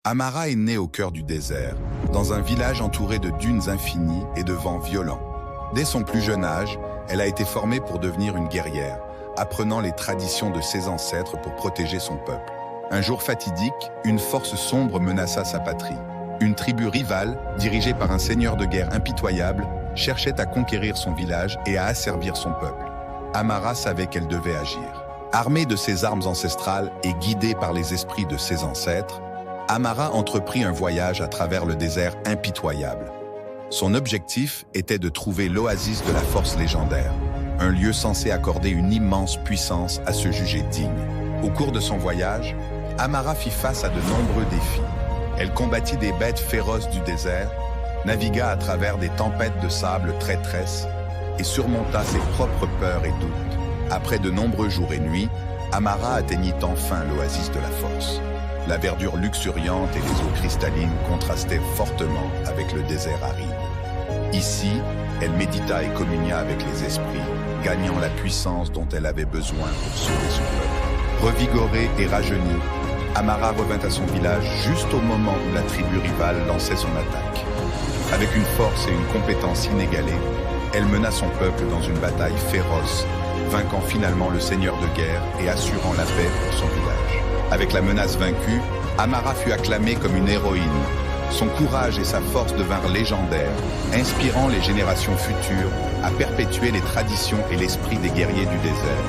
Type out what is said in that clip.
Amara est née au cœur du désert, dans un village entouré de dunes infinies et de vents violents. Dès son plus jeune âge, elle a été formée pour devenir une guerrière, apprenant les traditions de ses ancêtres pour protéger son peuple. Un jour fatidique, une force sombre menaça sa patrie. Une tribu rivale, dirigée par un seigneur de guerre impitoyable, cherchait à conquérir son village et à asservir son peuple. Amara savait qu'elle devait agir. Armée de ses armes ancestrales et guidée par les esprits de ses ancêtres, Amara entreprit un voyage à travers le désert impitoyable. Son objectif était de trouver l'oasis de la force légendaire, un lieu censé accorder une immense puissance à se juger digne. Au cours de son voyage, Amara fit face à de nombreux défis. Elle combattit des bêtes féroces du désert, navigua à travers des tempêtes de sable traîtresses et surmonta ses propres peurs et doutes. Après de nombreux jours et nuits, Amara atteignit enfin l'oasis de la force. La verdure luxuriante et les eaux cristallines contrastaient fortement avec le désert aride. Ici, elle médita et communia avec les esprits, gagnant la puissance dont elle avait besoin pour sauver son peuple. Revigorée et rajeunie, Amara revint à son village juste au moment où la tribu rivale lançait son attaque. Avec une force et une compétence inégalées, elle mena son peuple dans une bataille féroce, vainquant finalement le seigneur de guerre et assurant la paix pour son village. Avec la menace vaincue, Amara fut acclamée comme une héroïne. Son courage et sa force devinrent légendaires, inspirant les générations futures à perpétuer les traditions et l'esprit des guerriers du désert.